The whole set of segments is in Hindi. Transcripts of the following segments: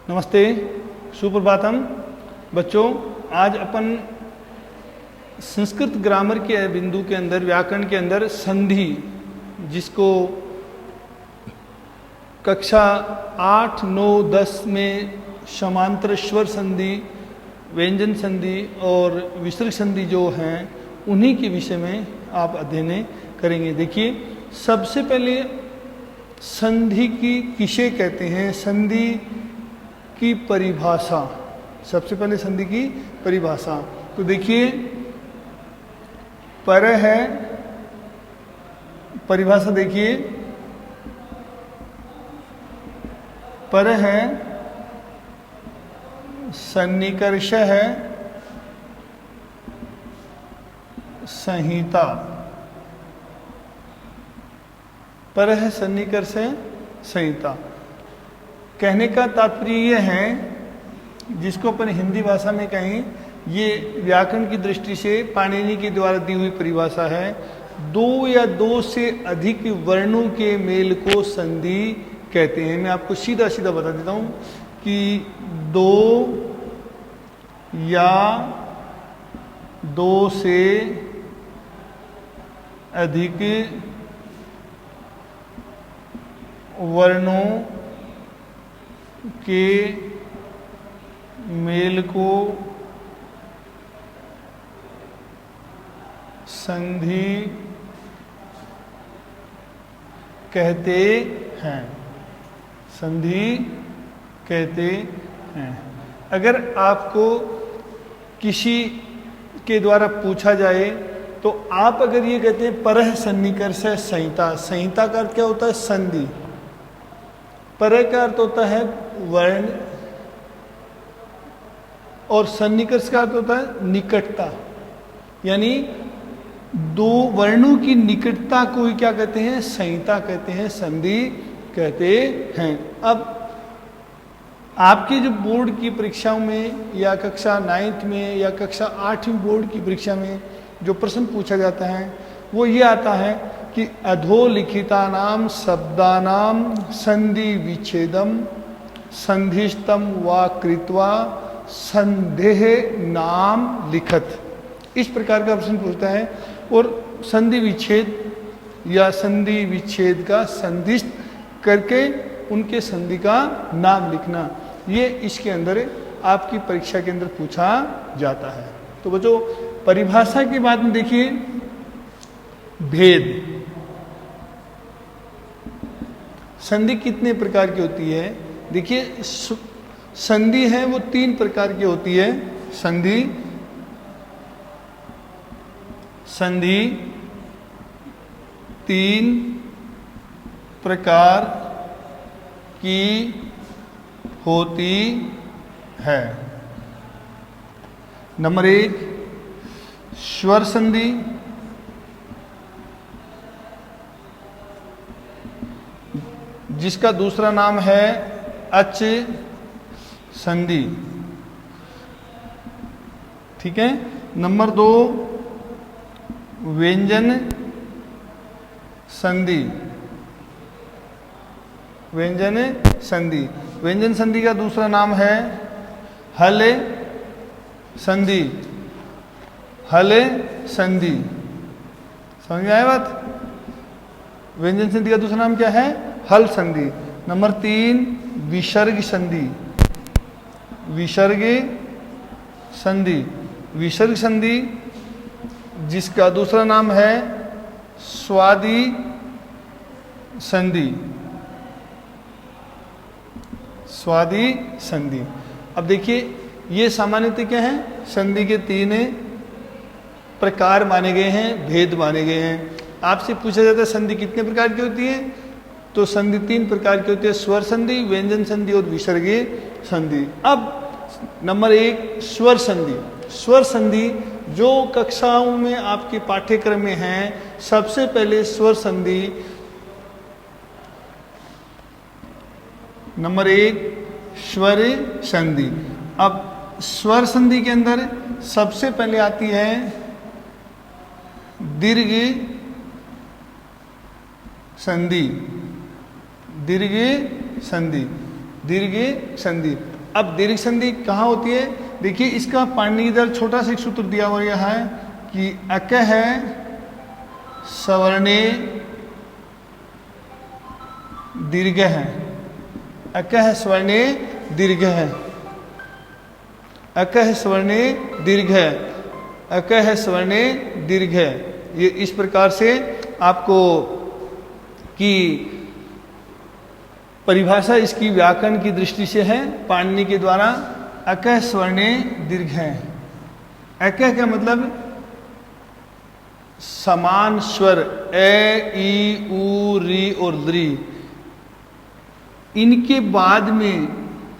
नमस्ते, सुप्रभातम बच्चों। आज अपन संस्कृत ग्रामर के बिंदु के अंदर, व्याकरण के अंदर संधि, जिसको कक्षा 8, 9, 10 में समांतर स्वर संधि, व्यंजन संधि और विसर्ग संधि जो हैं, उन्हीं के विषय में आप अध्ययन करेंगे। देखिए, सबसे पहले संधि की किसे कहते हैं, संधि की परिभाषा। सबसे पहले संधि की परिभाषा तो देखिए, पर है परिभाषा। देखिए, पर है, सन्निकर्ष है, संहिता। पर है, सन्निकर्ष है, संहिता। कहने का तात्पर्य ये है, जिसको अपन हिंदी भाषा में कहें, ये व्याकरण की दृष्टि से पाणिनि के द्वारा दी हुई परिभाषा है। दो या दो से अधिक वर्णों के मेल को संधि कहते हैं। मैं आपको सीधा सीधा बता देता हूँ कि दो या दो से अधिक वर्णों के मेल को संधि कहते हैं। संधि कहते हैं। अगर आपको किसी के द्वारा पूछा जाए तो आप अगर ये कहते हैं परह सन्निकर्ष संहिता, संहिता का अर्थ क्या होता है? संधि। परह का अर्थ होता है वर्ण और सन्निकर्ष का अर्थ होता है निकटता, यानी दो वर्णों की निकटता को ही क्या कहते हैं? संहिता कहते हैं, संधि कहते हैं। अब आपके जो बोर्ड की परीक्षाओं में या कक्षा 9th में या कक्षा 8वीं बोर्ड की परीक्षा में जो प्रश्न पूछा जाता है वो ये आता है कि अधोलिखितानां शब्दानां संधि विच्छेदम संधिष्टम वा कृत्वा संदेह नाम लिखत। इस प्रकार का प्रश्न पूछता है और संधि विच्छेद या संधि विच्छेद का संधिष्ट करके उनके संधि का नाम लिखना, ये इसके अंदर आपकी परीक्षा के अंदर पूछा जाता है। तो बच्चों, परिभाषा के बाद में देखिए भेद। संधि कितने प्रकार की होती है? देखिए, संधि है वो 3 प्रकार की होती है। संधि संधि 3 प्रकार की होती है। नंबर 1 स्वर संधि, जिसका दूसरा नाम है अच संधि। ठीक है। नंबर 2 व्यंजन संधि। व्यंजन संधि, व्यंजन संधि का दूसरा नाम है हल संधि। हल संधि, समझ में आया बात? व्यंजन संधि का दूसरा नाम क्या है? हल संधि। नंबर 3 विसर्ग संधि। विसर्ग संधि, विसर्ग संधि जिसका दूसरा नाम है स्वादि संधि। स्वादि संधि। अब देखिए, ये सामान्यतः क्या है? संधि के 3 प्रकार माने गए हैं, भेद माने गए हैं। आपसे पूछा जाता है संधि कितने प्रकार की होती है, तो संधि 3 प्रकार की होती है, स्वर संधि, व्यंजन संधि और विसर्गीय संधि। अब नंबर 1 स्वर संधि। स्वर संधि जो कक्षाओं में आपके पाठ्यक्रम में है, सबसे पहले स्वर संधि। नंबर 1 स्वर संधि। अब स्वर संधि के अंदर सबसे पहले आती है दीर्घ संधि। दीर्घ संधि, दीर्घ संधि। अब दीर्घ संधि कहाँ होती है? देखिए इसका पाणिनि इधर छोटा सा एक सूत्र दिया हुआ यह है कि अक है सवर्णे दीर्घ है, अक है स्वर्णे दीर्घ है, अक है स्वर्णे दीर्घ है, अक है स्वर्णे दीर्घ है। ये इस प्रकार से आपको की परिभाषा इसकी व्याकरण की दृष्टि से है पाणिनि के द्वारा। अक स्वर्णे दीर्घ है, अक का मतलब समान स्वर ए ई उ री और द्री, इनके बाद में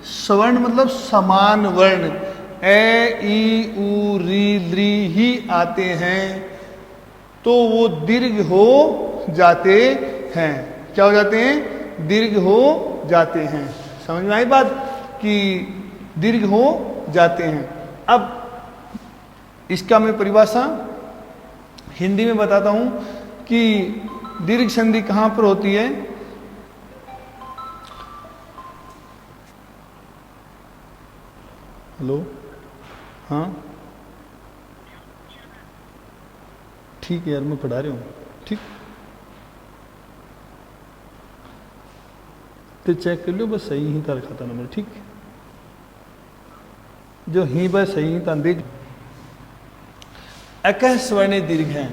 स्वर्ण मतलब समान वर्ण ए ई उ री द्री ही आते हैं तो वो दीर्घ हो जाते हैं। क्या हो जाते हैं? दीर्घ हो जाते हैं। समझ में आई बात कि दीर्घ हो जाते हैं। अब इसका मैं परिभाषा हिंदी में बताता हूं कि दीर्घ संधि कहां पर होती है। हेलो, हाँ ठीक है यार, मैं पढ़ा रहा हूँ। ठीक, तो चेक कर लो, बस सही ही था रखा था नंबर। ठीक, जो ही बस सही ही था देख। अक स्वर्ण दीर्घ है,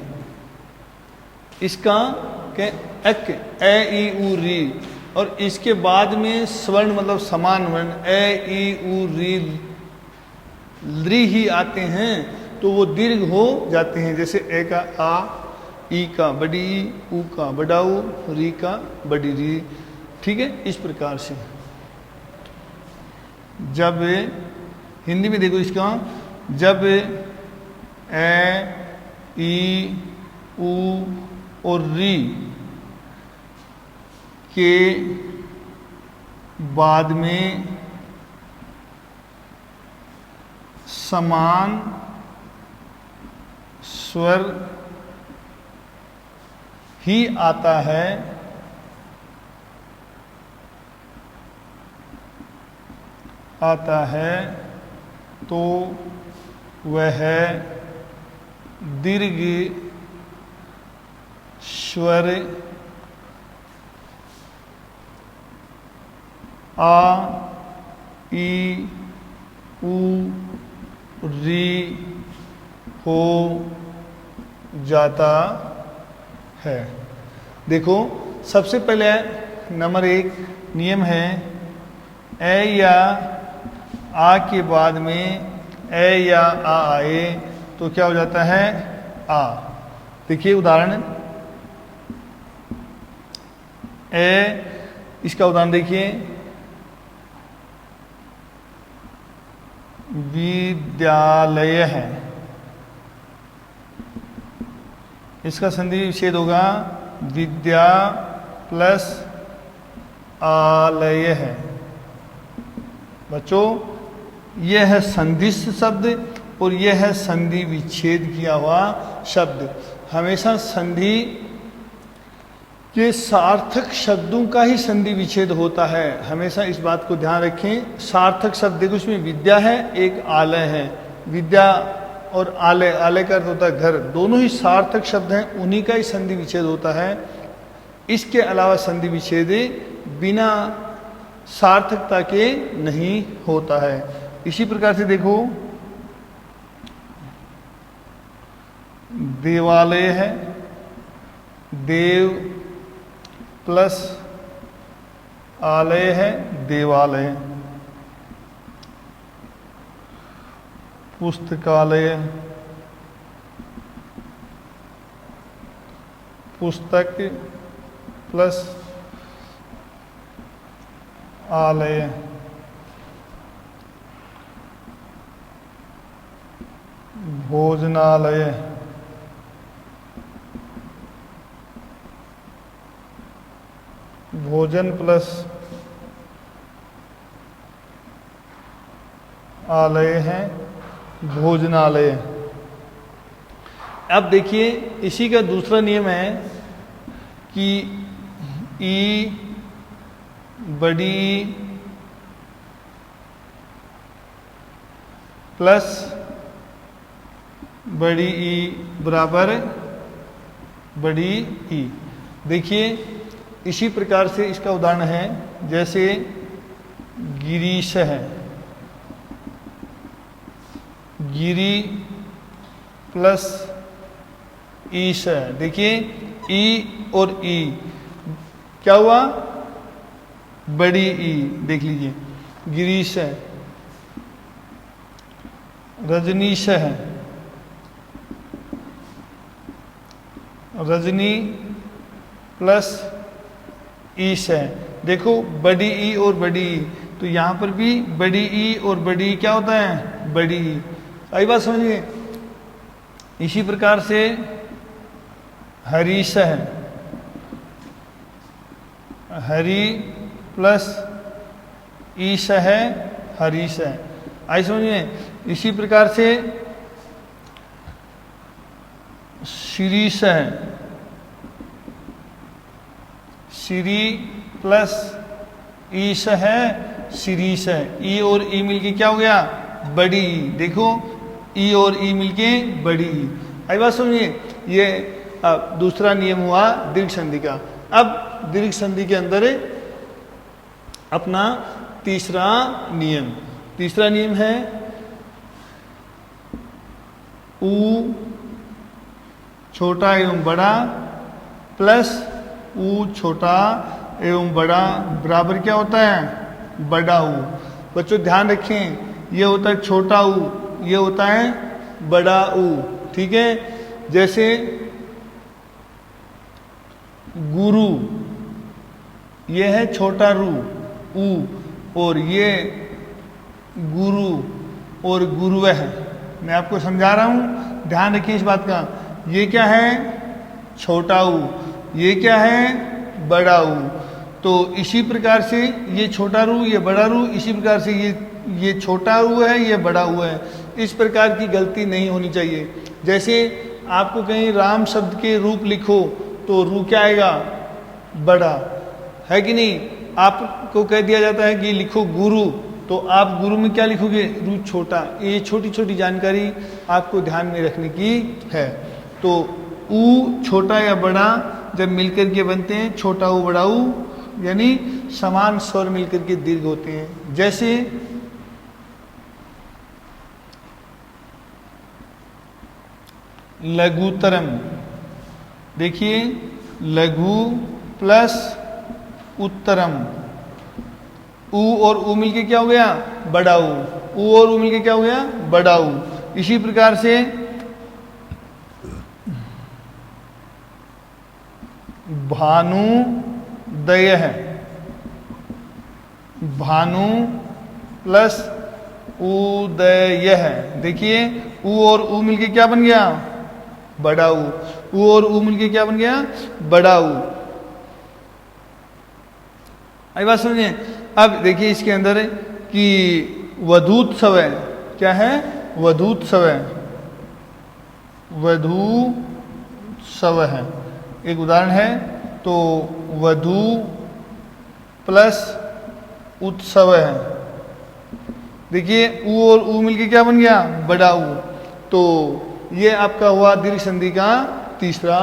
इसका के अक ए ई उ री और इसके बाद में स्वर्ण मतलब समान वर्ण ए ई उ री ली ही आते हैं तो वो दीर्घ हो जाते हैं। जैसे ए का आ, ई का बड़ी ई, उ का बड़ा उ, री का बड़ी री। ठीक है, इस प्रकार से जब हिंदी में देखो इसका, जब ए ई उ और री के बाद में समान स्वर ही आता है तो वह दीर्घ स्वर आ ई उ री हो जाता है। देखो सबसे पहले नंबर 1 नियम है, ए या आ के बाद में ए या आ आए तो क्या हो जाता है? आ। देखिए उदाहरण, ए, इसका उदाहरण देखिए, विद्यालय है, इसका संधि विच्छेद होगा विद्या प्लस आलय है। बच्चों यह है संधिस्थ शब्द और यह है संधि विच्छेद किया हुआ शब्द। हमेशा संधि के सार्थक शब्दों का ही संधि विच्छेद होता है। हमेशा इस बात को ध्यान रखें। सार्थक शब्द देखो, इसमें विद्या है, एक आलय है। विद्या और आलय, आलय का अर्थ होता है घर, दोनों ही सार्थक शब्द हैं, उन्हीं का ही संधि विच्छेद होता है। इसके अलावा संधि विच्छेद बिना सार्थकता के नहीं होता है। इसी प्रकार से देखो, देवालय है, देव प्लस आलय है देवालय। पुस्तकालय, पुस्तक प्लस आलय। भोजनालय, भोजन प्लस आलय है भोजनालय। अब देखिए इसी का दूसरा नियम है कि ई बड़ी प्लस बड़ी ई बराबर बड़ी ई। देखिए इसी प्रकार से इसका उदाहरण है, जैसे गिरीश है, गिरी प्लस ईश है। देखिए ई और ई क्या हुआ, बड़ी ई। देख लीजिए गिरीश है, रजनीश है, रजनी प्लस ईश है। देखो बड़ी ई और बड़ी ई, तो यहां पर भी बड़ी ई और बड़ी ई क्या होता है, बड़ी ई। आई बात समझिए। इसी प्रकार से हरीश है, हरी प्लस ईश है, हरीश है। आई समझिए। इसी प्रकार से शिरीष है, श्री प्लस ईश है, शिरीष है। ई और ई मिलके क्या हो गया, बड़ी ई। देखो ई और ई मिलके बड़ी ई। आई बात समझिए। ये दूसरा नियम हुआ दीर्घ संधि का। अब दीर्घ संधि के अंदर अपना तीसरा नियम है ऊ छोटा एवं बड़ा प्लस ऊ छोटा एवं बड़ा बराबर क्या होता है, बड़ा ऊ। बच्चों ध्यान रखें, ये होता है छोटा ऊ, ये होता है बड़ा ऊ। ठीक है। जैसे गुरु, ये है छोटा रू ऊ, और ये गुरु और गुरुव है। मैं आपको समझा रहा हूं, ध्यान रखिए इस बात का। ये क्या है, छोटा ऊ, ये क्या है, बड़ा ऊ। तो इसी प्रकार से ये छोटा रू, ये बड़ा रू, इसी प्रकार से ये छोटा ऊ है, ये बड़ा ऊ है। इस प्रकार की गलती नहीं होनी चाहिए। जैसे आपको कहीं राम शब्द के रूप लिखो तो रू क्या आएगा, बड़ा, है कि नहीं। आपको कह दिया जाता है कि लिखो गुरु, तो आप गुरु में क्या लिखोगे, रू छोटा। ये छोटी छोटी जानकारी आपको ध्यान में रखने की है। तो ऊ छोटा या बड़ा जब मिलकर के बनते हैं छोटा ऊ बड़ा ऊ, यानी समान स्वर मिलकर के दीर्घ होते हैं। जैसे लघुतरम, देखिए लघु प्लस उत्तरम, ऊ और ऊ मिलके क्या हो गया, बड़ा ऊ और ऊ मिलके क्या हो गया, बड़ा ऊ। इसी प्रकार से भानुदय है, भानु प्लस उदय है। देखिए ऊ और ऊ मिलके क्या बन गया, बड़ा ऊ और ऊ मिलके क्या बन गया, बड़ा ऊ। आई बात समझिए। अब देखिए इसके अंदर कि वधूत सवय क्या है, वधूत सवय, वधू सवय है। एक उदाहरण है, तो वधू प्लस उत्सव है। देखिए ऊ और ऊ मिलके क्या बन गया, बड़ा ऊ। तो ये आपका हुआ दीर्घ संधि का तीसरा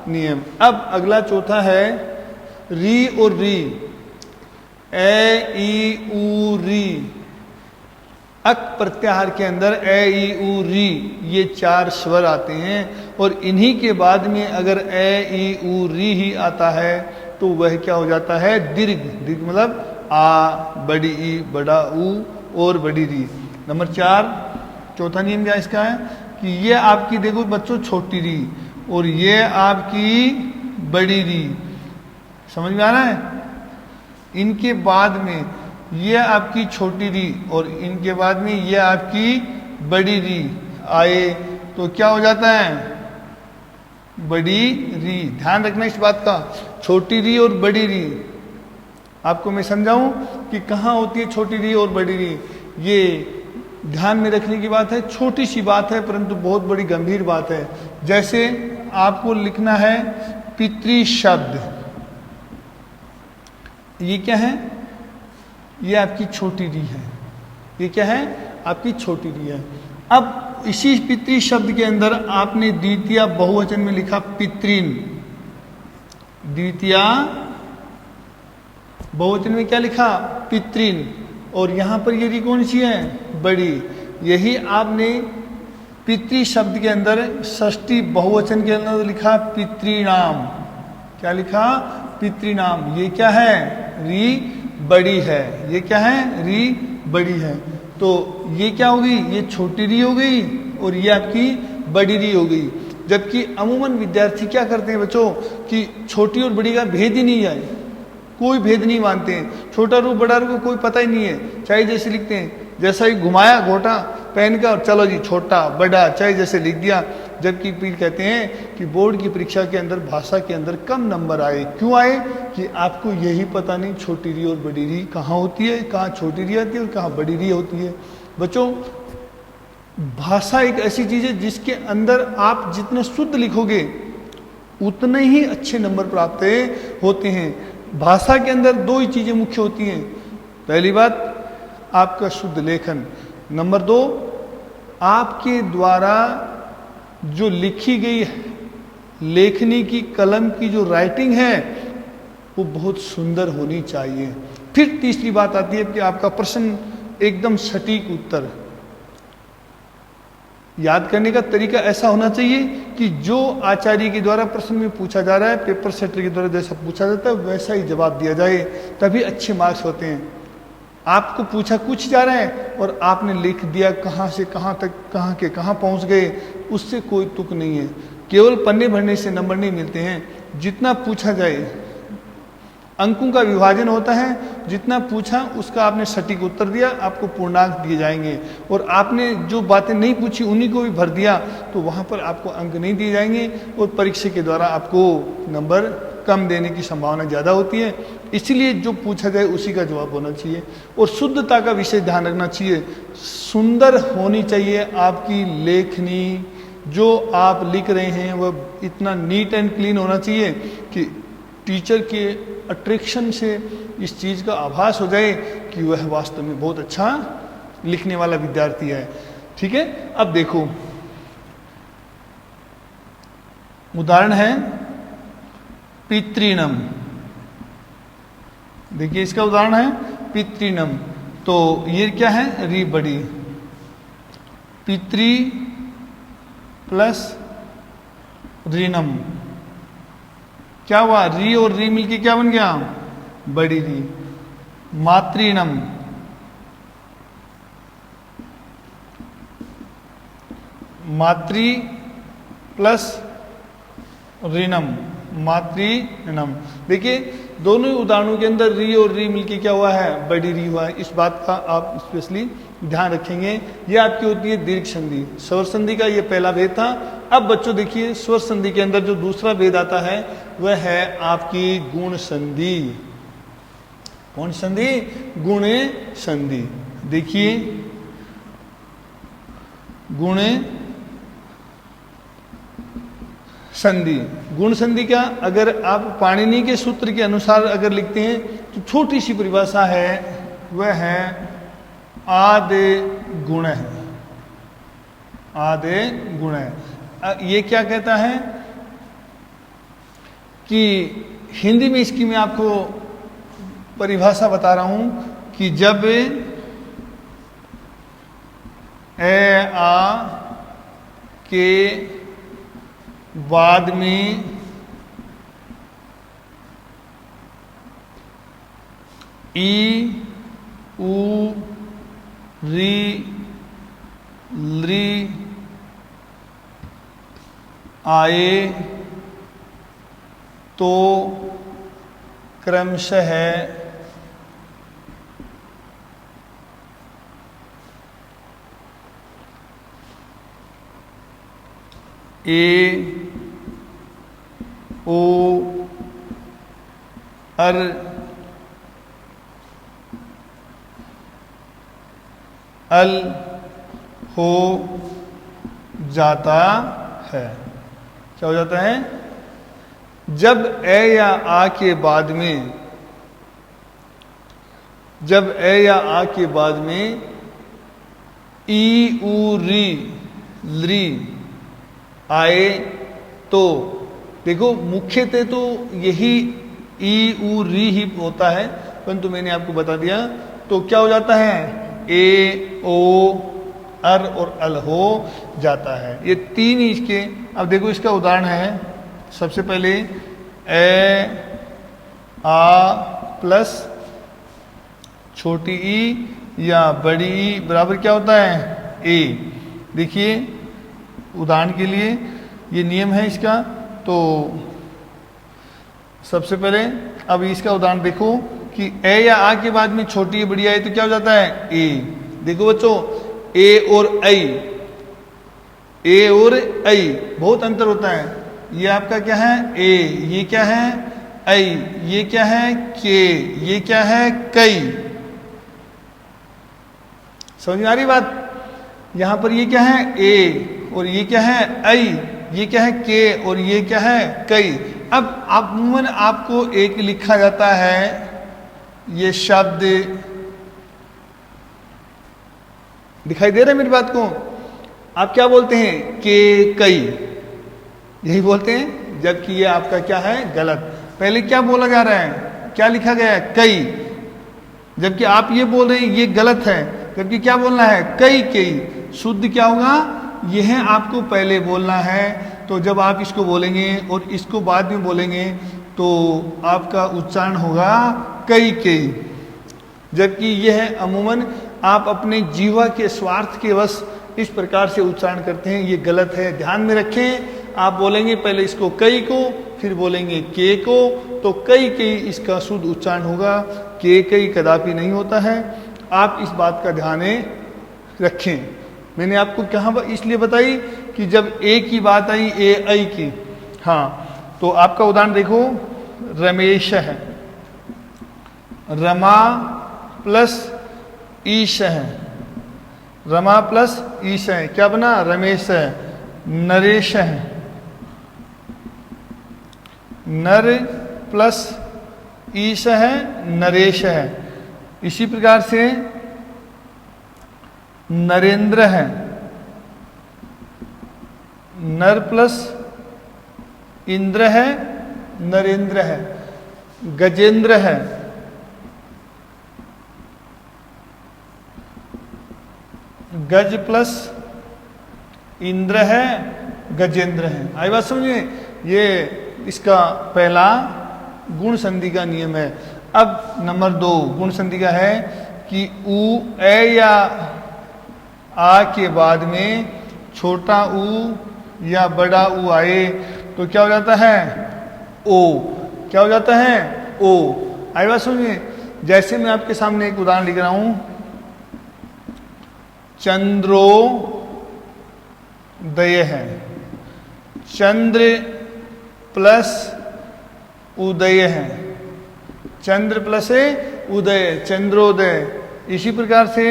नियम। अब अगला चौथा है री और री, ए ई ऊ री। अक प्रत्याहार के अंदर ए ई ऊ री ये चार स्वर आते हैं, और इन्हीं के बाद में अगर ए ई ऊ री ही आता है तो वह क्या हो जाता है, दीर्घ। दीर्घ मतलब आ, बड़ी ई, बड़ा ऊ और बड़ी री। नंबर 4 चौथा नियम क्या इसका है कि ये आपकी देखो बच्चों छोटी री और ये आपकी बड़ी री, समझ में आ रहा है। इनके बाद में ये आपकी छोटी री और इनके बाद में ये आपकी बड़ी री आए तो क्या हो जाता है, बड़ी री। ध्यान रखना इस बात का, छोटी री और बड़ी री। आपको मैं समझाऊं कि कहाँ होती है छोटी री और बड़ी री। ये ध्यान में रखने की बात है, छोटी सी बात है परंतु बहुत बड़ी गंभीर बात है। जैसे आपको लिखना है पितृ शब्द, ये क्या है, ये आपकी छोटी री है। ये क्या है, आपकी छोटी री है। अब इसी पितृ शब्द के अंदर आपने द्वितीय बहुवचन में लिखा पितृन, द्वितीय बहुवचन में क्या लिखा? पितृन, और यहां पर ये री कौन सी है? बड़ी। यही आपने पितृ शब्द के अंदर षष्ठी बहुवचन के अंदर लिखा पितृनाम। क्या लिखा? पितृनाम। ये क्या है? री बड़ी है। ये क्या है? री बड़ी है। तो ये क्या हो गई? ये छोटी री हो गई और ये आपकी बड़ी री हो गई। जबकि अमूमन विद्यार्थी क्या करते हैं बच्चों कि छोटी और बड़ी का भेद ही नहीं है, कोई भेद नहीं मानते हैं। छोटा रूप बड़ा रूप को कोई पता ही नहीं है, चाहे जैसे लिखते हैं, जैसा ही घुमाया घोटा पेन का और चलो जी छोटा बड़ा चाहे जैसे लिख दिया। जबकि फिर कहते हैं कि बोर्ड की परीक्षा के अंदर भाषा के अंदर कम नंबर आए। क्यों आए? कि आपको यही पता नहीं छोटी री और बड़ी री कहाँ होती है, कहाँ छोटी री आती है और कहाँ बड़ी री होती है। बच्चों, भाषा एक ऐसी चीज है जिसके अंदर आप जितना शुद्ध लिखोगे उतने ही अच्छे नंबर प्राप्त होते हैं। भाषा के अंदर दो ही चीजें मुख्य होती हैं। पहली बात आपका शुद्ध लेखन, नंबर दो आपके द्वारा जो लिखी गई लेखनी की कलम की जो राइटिंग है वो बहुत सुंदर होनी चाहिए। फिर तीसरी बात आती है कि आपका प्रश्न एकदम सटीक उत्तर। याद करने का तरीका ऐसा होना चाहिए कि जो आचार्य के द्वारा प्रश्न में पूछा जा रहा है, पेपर सेटर के द्वारा जैसा पूछा जाता है वैसा ही जवाब दिया जाए, तभी अच्छे मार्क्स होते हैं। आपको पूछा कुछ जा रहा है और आपने लिख दिया कहाँ से कहाँ तक, कहाँ के कहाँ पहुँच गए, उससे कोई तुक नहीं है। केवल पन्ने भरने से नंबर नहीं मिलते हैं। जितना पूछा जाए, अंकों का विभाजन होता है, जितना पूछा उसका आपने सटीक उत्तर दिया, आपको पूर्णांक दिए जाएंगे। और आपने जो बातें नहीं पूछी उन्हीं को भी भर दिया तो वहाँ पर आपको अंक नहीं दिए जाएंगे और परीक्षा के द्वारा आपको नंबर कम देने की संभावना ज़्यादा होती है। इसलिए जो पूछा जाए उसी का जवाब होना चाहिए। और शुद्धता का विषय ध्यान रखना चाहिए। सुंदर होनी चाहिए आपकी लेखनी, जो आप लिख रहे हैं वह इतना नीट एंड क्लीन होना चाहिए कि टीचर के अट्रैक्शन से इस चीज़ का आभास हो जाए कि वह वास्तव में बहुत अच्छा लिखने वाला विद्यार्थी है। ठीक है, अब देखो उदाहरण है पितृनम। देखिए इसका उदाहरण है पितृनम। तो ये क्या है? री बड़ी, पितृ प्लस ऋणम। क्या हुआ? री और री मिलके क्या बन गया? बड़ी री। मातृनम, मातृ प्लस ऋणम, मातृनम। देखिए दोनों ही उदाहरणों के अंदर री और री मिलके क्या हुआ है? बड़ी री हुआ है। इस बात का आप स्पेशली ध्यान रखेंगे। ये आपकी होती है दीर्घ संधि। स्वर संधि का ये पहला भेद था। अब बच्चों देखिए स्वर संधि के अंदर जो दूसरा भेद आता है वह है आपकी गुण संधि। कौन संधि? गुण संधि। देखिए गुण संधि। गुण संधि का अगर आप पाणिनि के सूत्र के अनुसार अगर लिखते हैं तो छोटी सी परिभाषा है, वह है आदे गुण है। आदे गुण है। ये क्या कहता है कि हिंदी में इसकी मैं आपको परिभाषा बता रहा हूं कि जब ए आ के बाद में ई उ री ली आए तो क्रमशः ए ओ अर अल हो जाता है। क्या हो जाता है? जब ए या आ के बाद में, जब ए या आ के बाद में ई उ री ली आए तो देखो मुख्यतः तो यही ई उ री ही होता है, परंतु मैंने आपको बता दिया तो क्या हो जाता है, ए ओ अर और अल हो जाता है। ये तीन ही इसके। अब देखो इसका उदाहरण है, सबसे पहले ए आ प्लस छोटी ई या बड़ी ई बराबर क्या होता है, ए। देखिए उदाहरण के लिए ये नियम है इसका। तो सबसे पहले अब इसका उदाहरण देखो कि ए या आ के बाद में छोटी या बड़ी आई तो क्या हो जाता है, ए। देखो बच्चों ए और आई, ए और आई बहुत अंतर होता है। ये आपका क्या है, ए, ये क्या है, आई, ये क्या है, के, ये क्या है, कई। समझ में आ रही बात? यहां पर ये क्या है, ए, और ये क्या है, आई, ये क्या है, के, और ये क्या है, कई। अब अमूमन आपको एक लिखा जाता है ये शब्द, दिखाई दे रहा है मेरी बात को? आप क्या बोलते हैं, के कई, यही बोलते हैं, जबकि ये आपका क्या है, गलत। पहले क्या बोला जा रहा है, क्या लिखा गया है, कई, जबकि आप ये बोल रहे हैं ये गलत है, जबकि क्या बोलना है, कई कई। शुद्ध क्या होगा, यह आपको पहले बोलना है। तो जब आप इसको बोलेंगे और इसको बाद में बोलेंगे तो आपका उच्चारण होगा कई कई, जबकि यह अमूमन आप अपने जीवा के स्वार्थ के वश इस प्रकार से उच्चारण करते हैं, ये गलत है। ध्यान में रखें, आप बोलेंगे पहले इसको कई को, फिर बोलेंगे के को, तो कई कई इसका शुद्ध उच्चारण होगा, के कई कदापि नहीं होता है। आप इस बात का ध्यान रखें। मैंने आपको कहाँ इसलिए बताई कि जब ए की बात आई, ए आई की, हाँ, तो आपका उदाहरण देखो, रमेश है, रमा प्लस ईश है, रमा प्लस ईश है, क्या बना, रमेश है। नरेश है, नर प्लस ईश है, नरेश है। इसी प्रकार से नरेंद्र है, नर प्लस इंद्र है, नरेंद्र है। गजेंद्र है, गज प्लस इंद्र है, गजेंद्र है। आई बात समझिए? ये इसका पहला गुण संधि का नियम है। अब नंबर 2 गुण संधि का है कि उ, ए या आ के बाद में छोटा उ या बड़ा उ आए तो क्या हो जाता है, ओ। क्या हो जाता है, ओ। आई बात समझिए? जैसे मैं आपके सामने एक उदाहरण लिख रहा हूं, चंद्रोदय है, चंद्र प्लस उदय है, चंद्र प्लस उदय, चंद्रोदय। इसी प्रकार से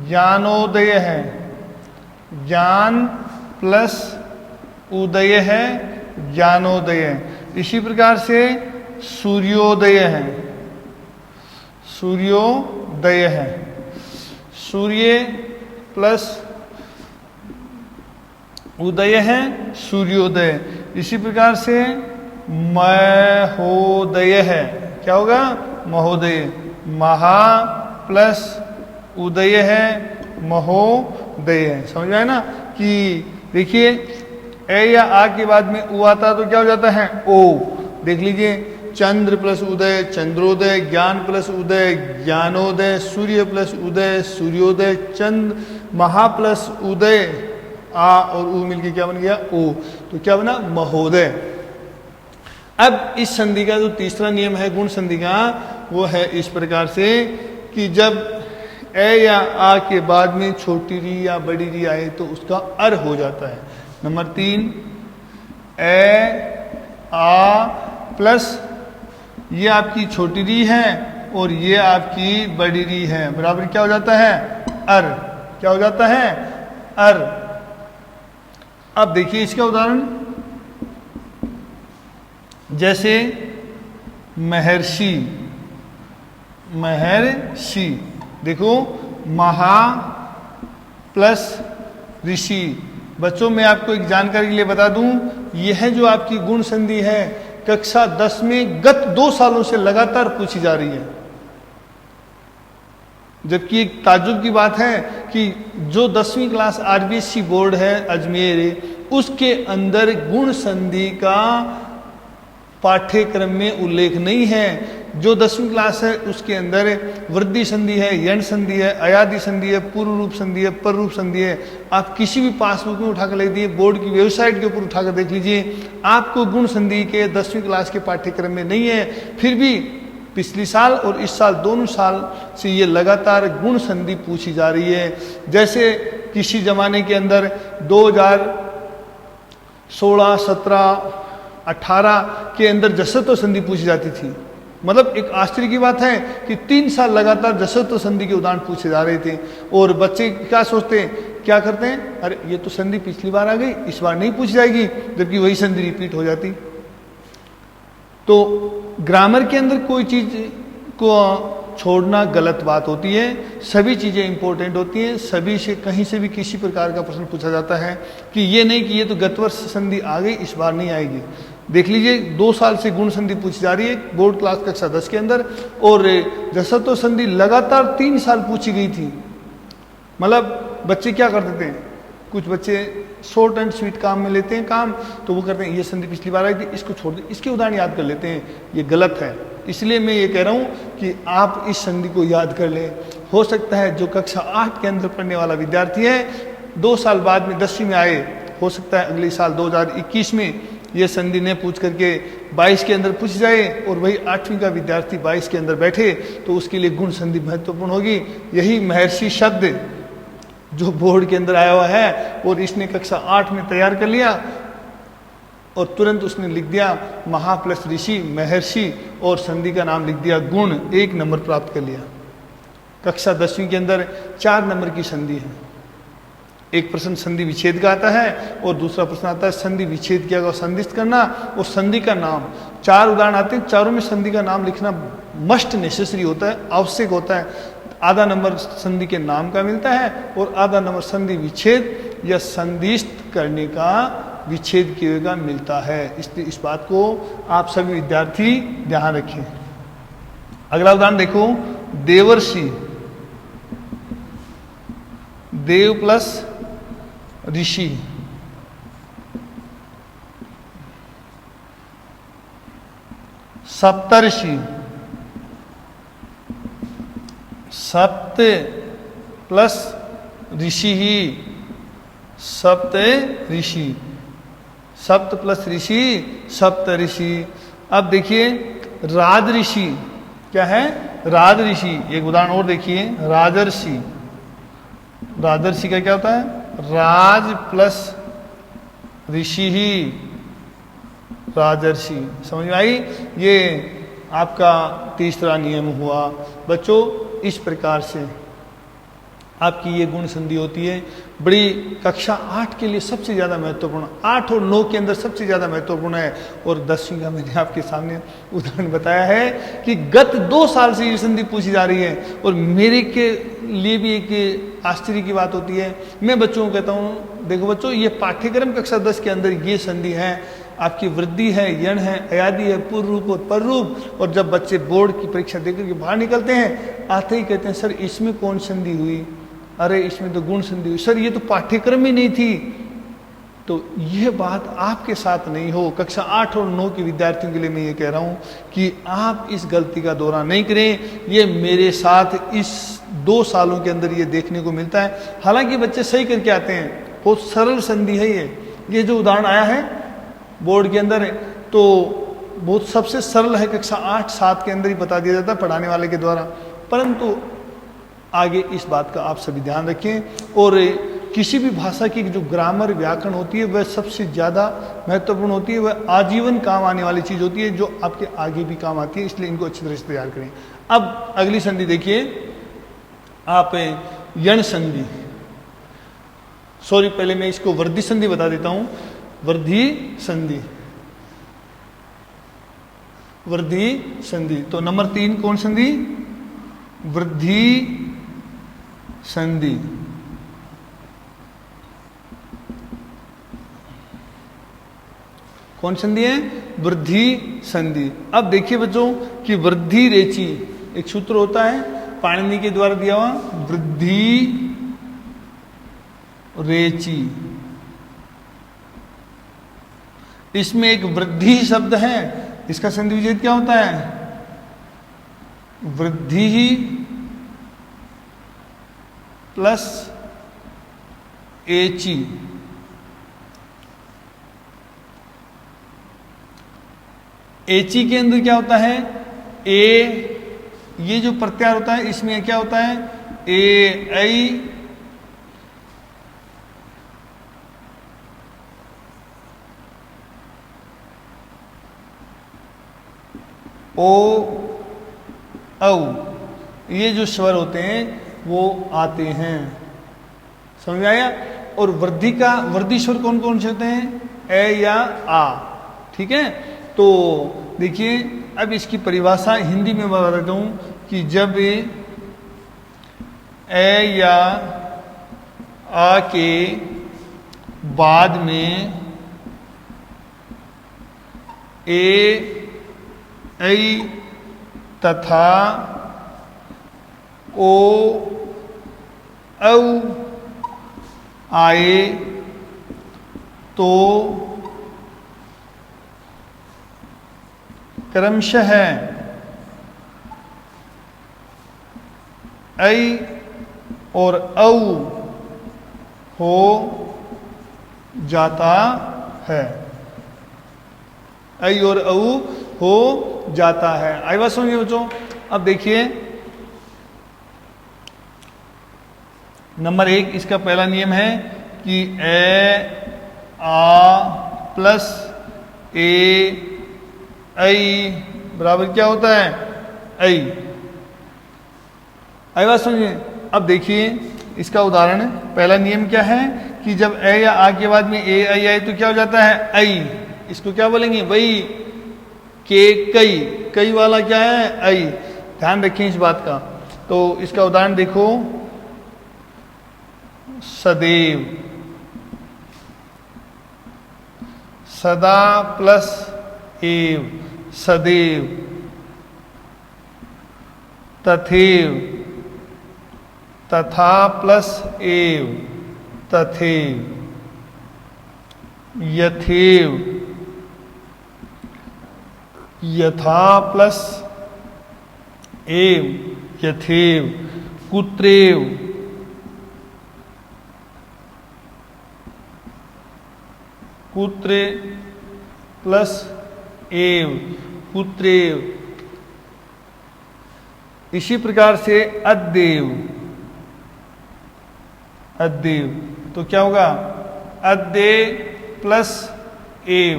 ज्ञानोदय है, ज्ञान प्लस उदय है, ज्ञानोदय। इसी प्रकार से सूर्योदय है, सूर्योदय है, सूर्य प्लस उदय है, सूर्योदय। इसी प्रकार से महोदय है, क्या होगा, महोदय। महा प्लस उदय है, महोदय। समझ में आया ना? कि देखिए ए या आ के बाद में उ आता तो क्या हो जाता है, ओ। देख लीजिए, चंद्र प्लस उदय, चंद्रोदय, ज्ञान प्लस उदय, ज्ञानोदय, सूर्य प्लस उदय, सूर्योदय, चंद्र, महा प्लस उदय, आ और उ मिलके क्या बन गया, ओ। तो क्या बना, महोदय। अब इस संधि का जो तीसरा नियम है गुण संधि का, वो है इस प्रकार से कि जब ए या आ के बाद में छोटी री या बड़ी री आए तो उसका अर हो जाता है। नंबर 3, ए आ प्लस ये आपकी छोटी री है और ये आपकी बड़ी री है, बराबर क्या हो जाता है, अर। क्या हो जाता है, अर। अब देखिए इसका उदाहरण, जैसे महर्षि, महर्षि, देखो महा प्लस ऋषि। बच्चों मैं आपको एक जानकारी के लिए बता दूं, यह जो आपकी गुण संधि है कक्षा 10 में गत 2 सालों से लगातार पूछी जा रही है। जबकि एक ताज्जुब की बात है कि जो 10वीं क्लास आरबीएसई बोर्ड है अजमेर, उसके अंदर गुण संधि का पाठ्यक्रम में उल्लेख नहीं है। जो 10वीं क्लास है उसके अंदर वृद्धि संधि है, यण संधि है, अयादि संधि है, पूर्व रूप संधि है, पर रूप संधि है। आप किसी भी पासबुक में उठाकर ले दीजिए, बोर्ड की वेबसाइट के ऊपर उठाकर देख लीजिए, आपको गुण संधि के 10वीं क्लास के पाठ्यक्रम में नहीं है। फिर भी पिछली साल और इस साल दोनों साल से ये लगातार गुण संधि पूछी जा रही है। जैसे किसी जमाने के अंदर 2016, 17, 18 के अंदर जसत्व संधि पूछी जाती थी। मतलब एक आश्चर्य की बात है कि 3 साल लगातार जसत्व संधि के उदाहरण पूछे जा रहे थे। और बच्चे क्या सोचते हैं, क्या करते हैं, अरे ये तो संधि पिछली बार आ गई, इस बार नहीं पूछी जाएगी, जबकि वही संधि रिपीट हो जाती। तो ग्रामर के अंदर कोई चीज को छोड़ना गलत बात होती है। सभी चीजें इंपॉर्टेंट होती हैं, सभी से कहीं से भी किसी प्रकार का प्रश्न पूछा जाता है कि ये नहीं कि ये तो गत वर्ष संधि आ गई, इस बार नहीं आएगी। देख लीजिए 2 साल से गुण संधि पूछी जा रही है बोर्ड क्लास कक्षा 10 के अंदर, और जसत्व संधि लगातार 3 साल पूछी गई थी। मतलब बच्चे क्या करते थे, कुछ बच्चे शॉर्ट एंड स्वीट काम में लेते हैं काम, तो वो करते हैं ये संधि पिछली बार आई थी, इसको छोड़ दें, इसके उदाहरण याद कर लेते हैं। ये गलत है। इसलिए मैं ये कह रहा हूँ कि आप इस संधि को याद कर लें। हो सकता है जो कक्षा 8 के अंदर पढ़ने वाला विद्यार्थी है 2 साल बाद में 10वीं में आए, हो सकता है अगले साल 2021 में ये संधि ने पूछ करके 22 के अंदर पूछ जाए, और वही 8वीं का विद्यार्थी 22 के अंदर बैठे, तो उसके लिए गुण संधि महत्वपूर्ण होगी। यही महर्षि शब्द जो बोर्ड के अंदर आया हुआ है और इसने कक्षा 8 में तैयार कर लिया, और तुरंत उसने लिख दिया महा प्लस ऋषि महर्षि, और संधि का नाम लिख दिया गुण, 1 नंबर प्राप्त कर लिया। कक्षा 10वीं के अंदर 4 नंबर की संधि है। एक प्रश्न संधि विच्छेद का आता है और दूसरा प्रश्न आता है संधि विच्छेद किया गया संधिस्थ करना और संधि का नाम। 4 उदाहरण आते हैं, चारों में संधि का नाम लिखना मस्ट नेसेसरी होता है, आवश्यक होता है। आधा नंबर संधि के नाम का मिलता है और आधा नंबर संधि विच्छेद या संधिस्थ करने का, विच्छेद किए का मिलता है। इसलिए इस बात को आप सभी विद्यार्थी ध्यान रखें। अगला उदाहरण देखो, देवर्षि, देव प्लस ऋषि, सप्तर्षि, सप्त प्लस ऋषि ही, सप्त ऋषि, सप्त प्लस ऋषि, सप्त ऋषि। अब देखिए राज ऋषि क्या है, राज ऋषि। एक उदाहरण और देखिए, राजर्षि। राजर्षि का क्या होता है, राज प्लस ऋषि ही, राजर्षि। समझ में आई? ये आपका तीसरा नियम हुआ। बच्चों इस प्रकार से आपकी ये गुण संधि होती है। बड़ी कक्षा 8 के लिए सबसे ज़्यादा महत्वपूर्ण, 8 और 9 के अंदर सबसे ज़्यादा महत्वपूर्ण है। और 10वीं का मैंने आपके सामने उदाहरण बताया है कि गत 2 साल से ये संधि पूछी जा रही है। और मेरे के लिए भी एक आश्चर्य की बात होती है, मैं बच्चों को कहता हूँ देखो बच्चों, ये पाठ्यक्रम कक्षा 10 के अंदर ये संधि है, आपकी वृद्धि है, यण है, अयादि है, पूर्व रूप और पर रूप। और जब बच्चे बोर्ड की परीक्षा देकर के बाहर निकलते हैं, आते ही कहते हैं सर इसमें कौन संधि हुई, अरे इसमें तो गुण संधि हुई, सर ये तो पाठ्यक्रम ही नहीं थी। तो यह बात आपके साथ नहीं हो। कक्षा 8 और 9 के विद्यार्थियों के लिए मैं ये कह रहा हूँ कि आप इस गलती का दोहरा नहीं करें। ये मेरे साथ इस 2 सालों के अंदर ये देखने को मिलता है। हालांकि बच्चे सही करके आते हैं, बहुत सरल संधि है ये जो उदाहरण आया है बोर्ड के अंदर है, तो बहुत सबसे सरल है, कक्षा 8-7 के अंदर ही बता दिया जाता है पढ़ाने वाले के द्वारा। परंतु आगे इस बात का आप सभी ध्यान रखें। और किसी भी भाषा की जो ग्रामर व्याकरण होती है वह सबसे ज़्यादा महत्वपूर्ण होती है, वह आजीवन काम आने वाली चीज़ होती है, जो आपके आगे भी काम आती है। इसलिए इनको अच्छी तरह से तैयार करें। अब अगली संधि देखिए आप, यण संधि। सॉरी, पहले मैं इसको वृद्धि संधि बता देता हूं। वृद्धि संधि, वृद्धि संधि। तो नंबर 3 कौन संधि, वृद्धि संधि। कौन संधि है? वृद्धि संधि। अब देखिए बच्चों कि वृद्धि रेची एक सूत्र होता है पाणिनि के द्वारा दिया हुआ, वृद्धि रेची। इसमें एक वृद्धि शब्द है, इसका संधि विच्छेद क्या होता है? वृद्धि ही प्लस एची। एची के अंदर क्या होता है? ए, ये जो प्रत्यार होता है इसमें क्या होता है? ए आई ओ औ, ये जो स्वर होते हैं वो आते हैं। समझ में आया? और वृद्धि का वृद्धि स्वर कौन कौन से होते हैं? ए या आ। ठीक है, तो देखिए अब इसकी परिभाषा हिंदी में बता देता हूं कि जब ए या आ के बाद में ए ऐ तथा ओ औ आए तो क्रमशः ऐ और औ हो जाता है। ऐ और औ हो जाता है। आई बात सुनिए बच्चों। अब देखिए नंबर 1, इसका पहला नियम है कि ए आ प्लस ए ऐ बराबर क्या होता है? ऐ। आई बात सुनिए। अब देखिए इसका उदाहरण, पहला नियम क्या है कि जब ए या आ के बाद में ए ऐ आए तो क्या हो जाता है? ऐ। इसको क्या बोलेंगे? वही के कई, कई वाला क्या है? ऐ। ध्यान रखें इस बात का। तो इसका उदाहरण देखो, सदैव, सदा प्लस एव, सदैव, तथैव, तथा प्लस एव, तथैव, यथैव, यथा प्लस एव, यथैव, कुत्रैव, कुत्रे प्लस एव, कुत्रैव। इसी प्रकार से अद्यैव, अद्यैव तो क्या होगा? अद्य प्लस एव,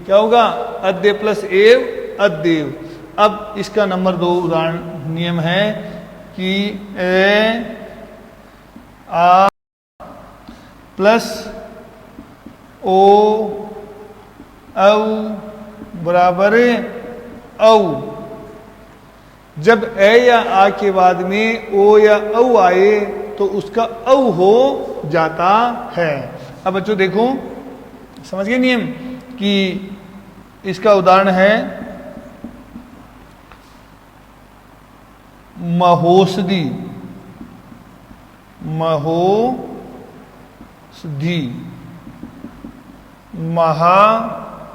क्या होगा? अद्य प्लस एव, अद्यैव। अब इसका नंबर 2 उदाहरण नियम है कि ए आ प्लस ओ औ बराबर औ। जब ए या आ के बाद में ओ या औ आए तो उसका औ हो जाता है। अब बच्चों देखो, समझ गए नियम कि इसका उदाहरण है महोषधि, महोषधि, महा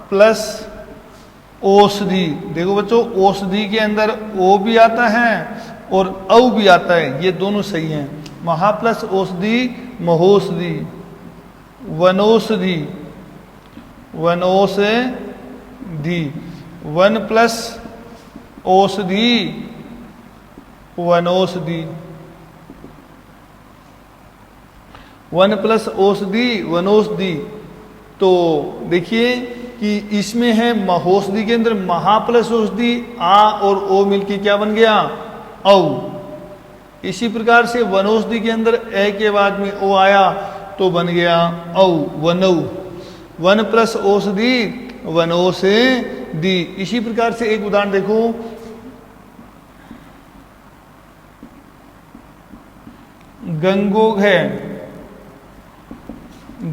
प्लस औषधि। देखो बच्चों, औषधि के अंदर ओ भी आता है और औ भी आता है, ये दोनों सही हैं। महा प्लस औषधि, महोषधि, वनौषधि, वनौषधि, वन प्लस औषधि, वनौषधि, वन प्लस औषधि, वनौषधि। तो देखिए कि इसमें है महोषधि के अंदर महा प्लस औषधि, आ और ओ मिलके क्या बन गया? औ। इसी प्रकार से वनौषधि के अंदर ए के बाद में ओ आया तो बन गया औ, वनौ। वन प्लस औषधि, वनौषधि। इसी प्रकार से एक उदाहरण देखो, गंगोग है,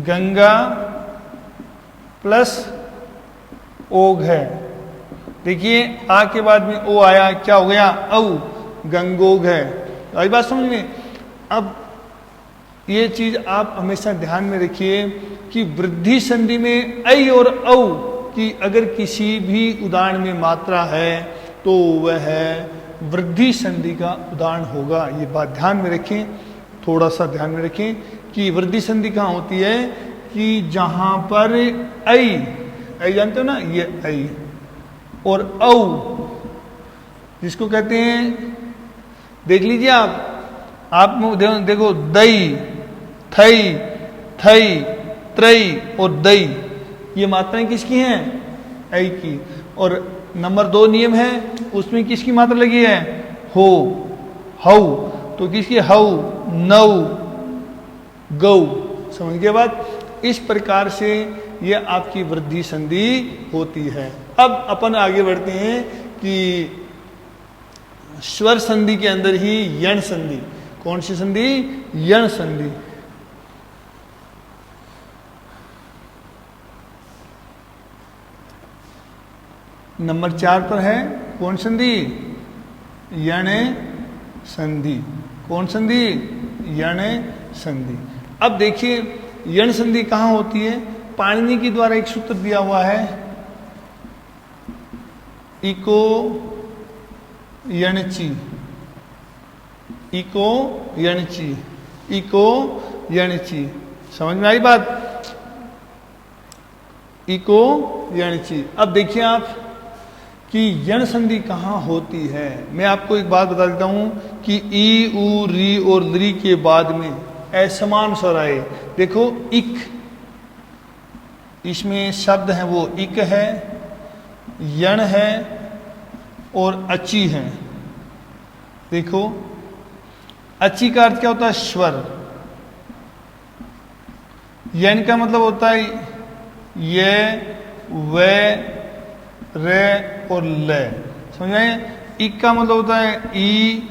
गंगा प्लस ओग है। देखिए आ के बाद में ओ आया, क्या हो गया, औ, गंगोग है। आई बात समझ में। अब ये चीज आप हमेशा ध्यान में रखिए कि वृद्धि संधि में ऐ और औ की अगर किसी भी उदाहरण में मात्रा है तो वह वृद्धि संधि का उदाहरण होगा। ये बात ध्यान में रखें, थोड़ा सा ध्यान में रखें कि वृद्धि संधि कहाँ होती है कि जहां पर ऐ जानते हो ना, ये ऐ और औ जिसको कहते हैं, देख लीजिए आप देखो दई, थई, थई, त्रई और दई, ये मात्राएं किसकी हैं, ऐ की। और नंबर 2 नियम है, उसमें किसकी मात्रा लगी है, हो, हौ, तो किसकी, हौ, नौ, गौ। समझ गए बात। इस प्रकार से यह आपकी वृद्धि संधि होती है। अब अपन आगे बढ़ते हैं कि स्वर संधि के अंदर ही यण संधि। कौन सी संधि, यण संधि। नंबर 4 पर है कौन संधि, यण संधि। कौन संधि, यण संधि। अब देखिए यण संधि कहाँ होती है। पाणिनि के द्वारा एक सूत्र दिया हुआ है, इको यणची, इको यणची, इको यणची। समझ में आई बात, इको यणची। अब देखिए आप कि यण संधि कहाँ होती है। मैं आपको एक बात बता देता हूं कि ई, उ, री और लरी के बाद में असमान स्वर आए। देखो इक, इसमें शब्द है वो इक है, यण है और अची है। देखो अची का अर्थ क्या होता है, स्वर। यण का मतलब होता है ये, वे, रे और ले। समझ आए। इक का मतलब होता है ई,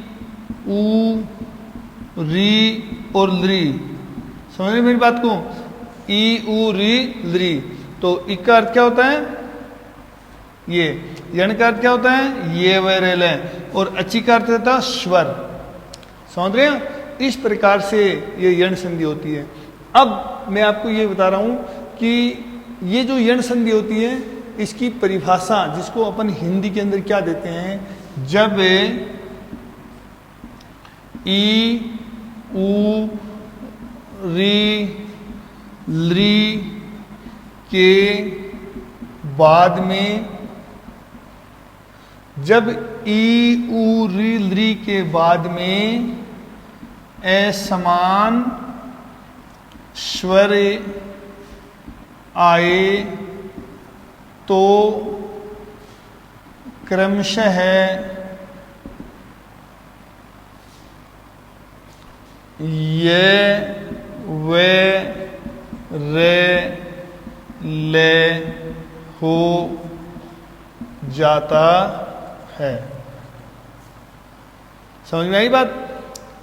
उ, री और लरी। समझ रहे मेरी बात को, ई, उ, री, लरी। तो इक का अर्थ क्या होता है ये, यण का अर्थ क्या होता है ये, वे, रे, ले, और अची का अर्थ होता है स्वर। समझ रहे हैं। इस प्रकार से ये यण संधि होती है। अब मैं आपको ये बता रहा हूं कि ये जो यण संधि होती है इसकी परिभाषा, जिसको अपन हिंदी के अंदर क्या देते हैं, जब ई, उ, री, लरी के बाद में, जब ई, उ, री, लरी के बाद में असमान स्वर आए तो क्रमशः ये, वे, रे, ले हो जाता है। समझ में आई बात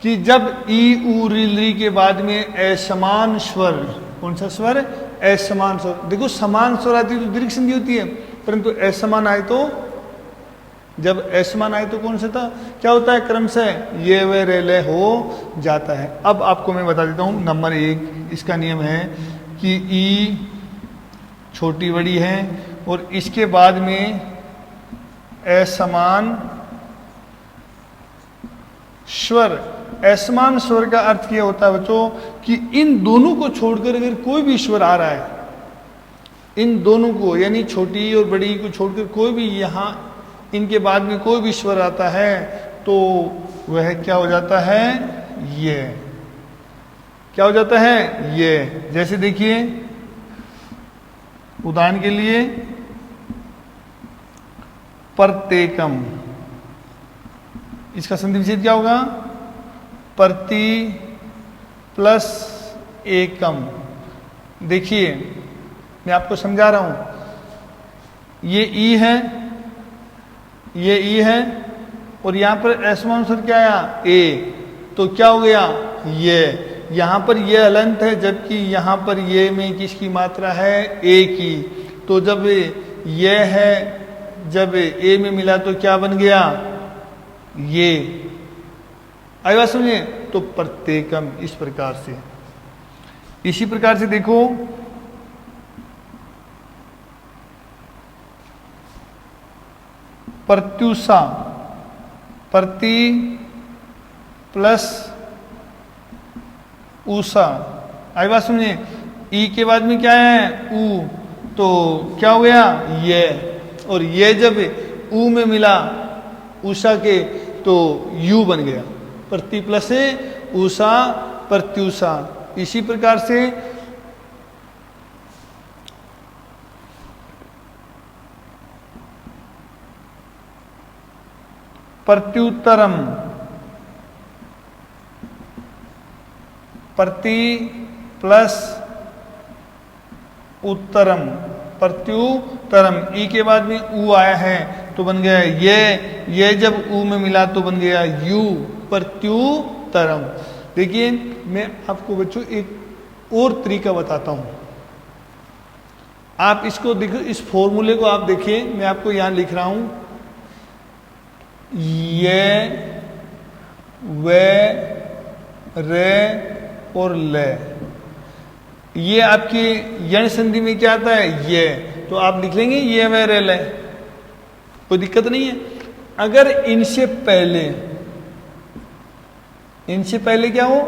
कि जब ई, उ, री, लरी के बाद में असमान स्वर, कौन सा स्वर, असमान स्वर। देखो समान स्वर आती है तो दीर्घ संधि होती है, परंतु असमान आए तो, जब असमान आए तो कौन सा था, क्या होता है, क्रम से ये, वे, रे, ले हो जाता है। अब आपको मैं बता देता हूं नंबर 1 इसका नियम है कि ई छोटी बड़ी है और इसके बाद में असमान स्वर। असमान स्वर का अर्थ यह होता है बच्चों कि इन दोनों को छोड़कर अगर कोई भी स्वर आ रहा है, इन दोनों को यानी छोटी और बड़ी को छोड़कर कोई भी यहां इनके बाद में कोई भी स्वर आता है तो वह क्या हो जाता है, ये। क्या हो जाता है, ये। जैसे देखिए उदाहरण के लिए प्रत्येकम, इसका संधि विच्छेद क्या होगा, प्रति प्लस एकम। देखिए मैं आपको समझा रहा हूं, ये ई है, ये ई है और यहां पर असमान स्वर क्या आया, ए, तो क्या हो गया, ये। यहाँ पर ये अलंत है, जबकि यहाँ पर ये में किसकी मात्रा है, ए की। तो जब ये है, जब ए में मिला तो क्या बन गया, ये। आई बात समझे। तो प्रत्येकम इस प्रकार से, इसी प्रकार से देखो प्रत्युषा, प्रति प्लस उषा। आई बात समझे। ई के बाद में क्या है, ऊ, तो क्या हो गया, ये। और ये जब ऊ में मिला उषा के तो यू बन गया। प्रति प्लस है उषा, प्रत्युषा। इसी प्रकार से प्रत्युत्तरम, प्रति प्लस उत्तरम, प्रत्युत्तरम। ई के बाद में ऊ आया है तो बन गया ये जब ऊ में मिला तो बन गया यू, प्रत्युत्तरम। देखिए मैं आपको बच्चों एक और तरीका बताता हूं। आप इसको देखो, इस फॉर्मूले को आप देखिए, मैं आपको यहां लिख रहा हूं, ये, वे, रे और ले। ये आपकी यण संधि में क्या आता है, ये। तो आप लिख लेंगे ये, वे, रे, ले, कोई दिक्कत नहीं है। अगर इनसे पहले क्या हो,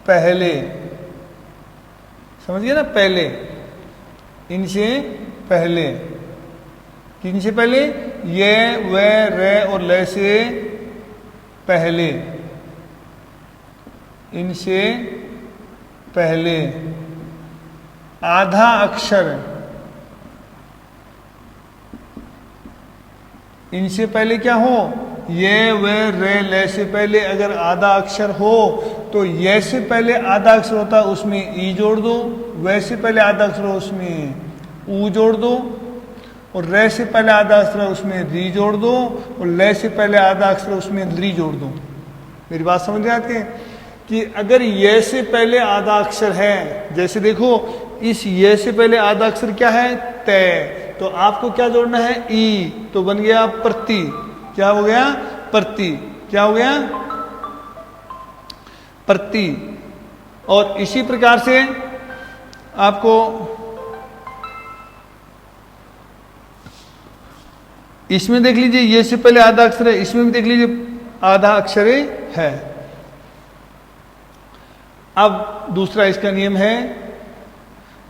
पहले, समझ गए ना, पहले, इनसे पहले, किनसे पहले, ये, वे, रे और ले से पहले, इनसे पहले आधा अक्षर, इनसे पहले क्या हो, ये, वे, रे, ले से पहले अगर आधा अक्षर हो तो ये से पहले आधा अक्षर होता है उसमें ई जोड़ दो, वे से पहले आधा अक्षर हो उसमें ऊ जोड़ दो, और रे से पहले आधा अक्षर उसमें री जोड़ दो, और ले से पहले आधा अक्षर उसमें री जोड़ दो। मेरी बात समझ में आती है कि अगर ये से पहले आधा अक्षर है, जैसे देखो इस ये से पहले आधा अक्षर क्या है, तय, तो आपको क्या जोड़ना है, ई, तो बन गया प्रति। क्या हो गया, प्रति। क्या हो गया, प्रति। और इसी प्रकार से आपको इसमें देख लीजिए, ये से पहले आधा अक्षर है, इसमें भी देख लीजिए आधा अक्षर है। अब दूसरा इसका नियम है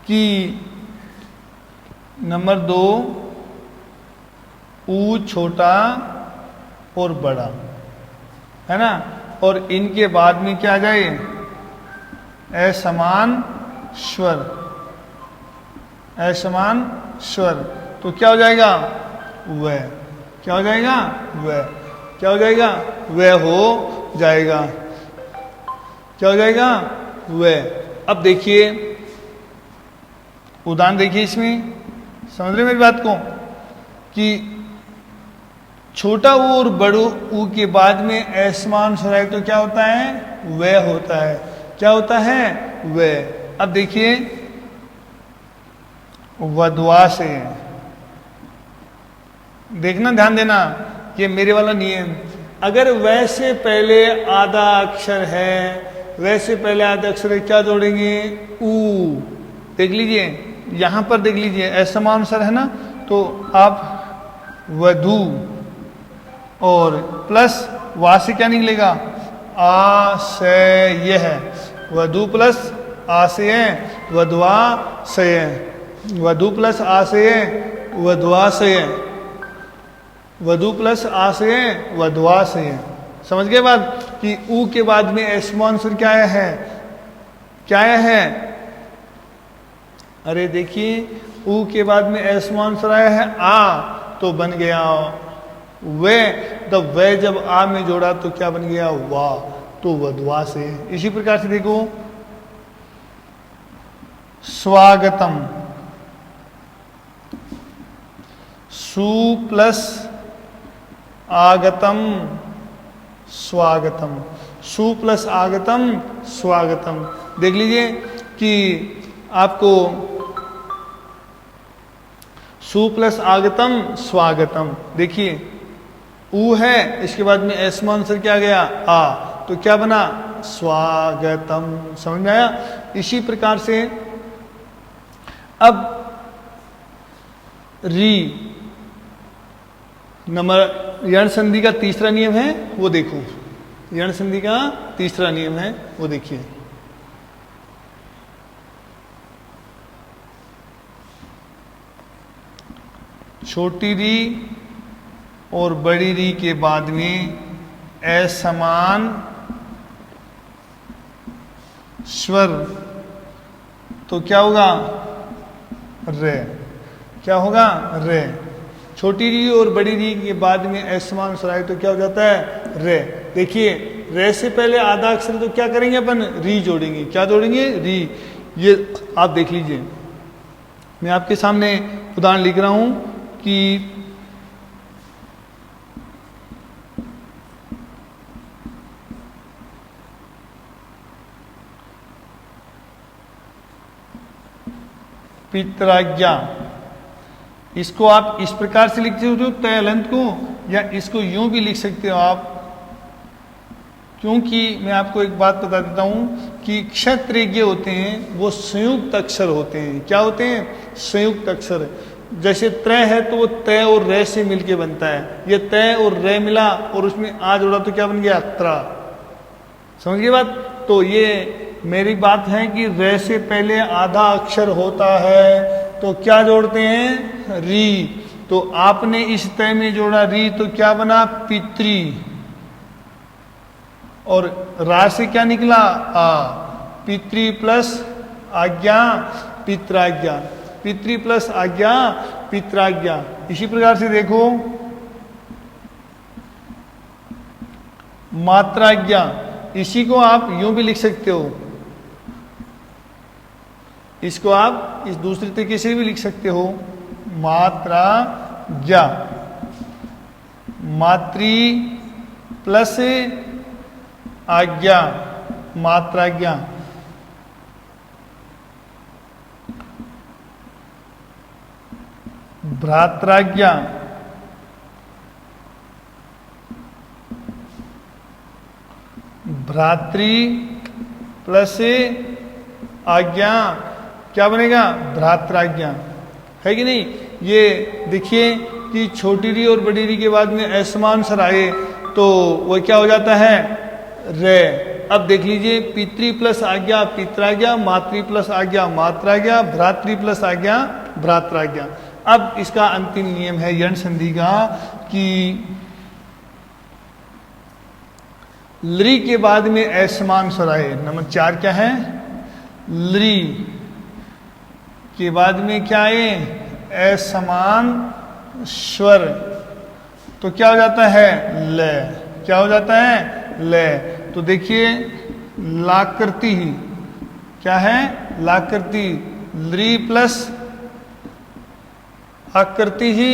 कि नंबर 2, ऊ छोटा और बड़ा है ना, और इनके बाद में क्या आ जाए, असमान स्वर, असमान स्वर। तो क्या हो जाएगा, वह। क्या हो जाएगा, वह। क्या हो जाएगा, वह हो जाएगा। क्या हो जाएगा, वह। अब देखिए उदाहरण देखिए, इसमें समझ रहे मेरी बात को, कि छोटा ऊ और बड़ो ऊ के बाद में असमान स्वर है तो क्या होता है, वह होता है। क्या होता है, वह। अब देखिए वधवा से, देखना, ध्यान देना, ये मेरे वाला नियम। अगर वह से पहले आधा अक्षर है, वैसे पहले आधा अक्षर है, क्या जोड़ेंगे, ऊ। देख लीजिए यहां पर, देख लीजिए असमान स्वर है ना, तो आप वधु और प्लस वा से क्या निकलेगा, आ से यह, वधु प्लस आ से है, वधवा से है, वधु प्लस आ से है, वधवा से है, वधु प्लस आ से है, वधवा से है। समझ गए बात, कि ऊ के बाद में असमान स्वर क्या है, क्या है, अरे देखिए ऊ के बाद में असमान स्वर आया है आ, तो बन गया वे। तो वे जब आ में जोड़ा तो क्या बन गया, वाह, तो वधवा से। इसी प्रकार से देखो स्वागतम, सु प्लस आगतम स्वागतम। सु प्लस आगतम स्वागतम। देख लीजिए कि आपको सु प्लस आगतम स्वागतम, देखिए ऊ है, इसके बाद में एस में आंसर क्या गया आ, तो क्या बना स्वागतम। समझ में आया? इसी प्रकार से अब री नंबर यण संधि का तीसरा नियम है वो देखो, यण संधि का तीसरा नियम है वो देखिए। छोटी री और बड़ी री के बाद में असमान स्वर तो क्या होगा रे, क्या होगा रे। छोटी री और बड़ी री के बाद में असमान स्वर आए तो क्या हो जाता है रे। देखिए रे से पहले आधा अक्षर तो क्या करेंगे अपन री जोड़ेंगे, क्या जोड़ेंगे री। ये आप देख लीजिए, मैं आपके सामने उदाहरण लिख रहा हूं कि पित्राज्ञा, इसको आप इस प्रकार से लिखते हो तय अलंत को, या इसको यूं भी लिख सकते हो आप, क्योंकि मैं आपको एक बात बता देता हूं कि क्षत्रिज्ञ होते हैं वो संयुक्त अक्षर होते हैं। क्या होते हैं? संयुक्त अक्षर। जैसे त्रय है तो वो तय और रे से मिलके बनता है, ये तय और रे मिला और उसमें आ जोड़ा तो क्या बन गया त्रा। समझ गए बात? तो ये मेरी बात है कि रे से पहले आधा अक्षर होता है तो क्या जोड़ते हैं री, तो आपने इस तय में जोड़ा री तो क्या बना पितृ, और रा से क्या निकला आ, पितृ प्लस आज्ञा पित्राज्ञा, पितृ प्लस आज्ञा पित्राज्ञा। इसी प्रकार से देखो मात्राज्ञा, इसी को आप यूं भी लिख सकते हो, इसको आप इस दूसरे तरीके से भी लिख सकते हो मात्राज्ञा, मातृ प्लस आज्ञा मात्राज्ञा। भ्रात्राज्ञा, भ्रातृ प्लस आज्ञा क्या बनेगा भ्रात्राज्ञा, है कि नहीं। ये देखिए कि छोटी री और बड़ी री के बाद में असमान स्वर आए तो वो क्या हो जाता है रे। अब देख लीजिए पितृ प्लस आज्ञा पित्राज्ञा, मातृ प्लस आज्ञा मात्राज्ञा, भ्रातृ प्लस आज्ञा भ्रात्राज्ञा। अब इसका अंतिम नियम है यण संधि का कि लृ के बाद में असमान स्वर आए। नंबर 4 क्या है लृ के बाद में क्या आए असमान स्वर तो क्या हो जाता है ल, क्या हो जाता है ल। तो देखिए लाकृति ही क्या है लाकृति, लृ प्लस आकृति ही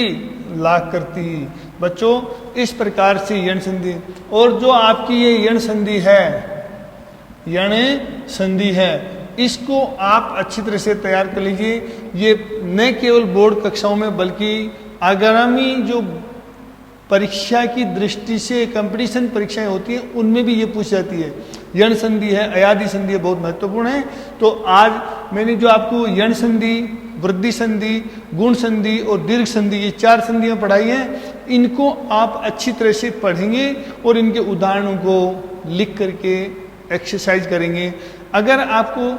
लाकृति ही। बच्चों इस प्रकार से यण संधि, और जो आपकी ये यण संधि है यण संधि है इसको आप अच्छी तरह से तैयार कर लीजिए। ये न केवल बोर्ड कक्षाओं में बल्कि आगामी जो परीक्षा की दृष्टि से कंपटीशन परीक्षाएं होती हैं उनमें भी ये पूछ जाती है। यण संधि है अयादि संधि है बहुत महत्वपूर्ण है। तो आज मैंने जो आपको यण संधि वृद्धि संधि गुण संधि और दीर्घ संधि ये 4 संधियां पढ़ाई हैं, इनको आप अच्छी तरह से पढ़ेंगे और इनके उदाहरणों को लिख करके एक्सरसाइज करेंगे। अगर आपको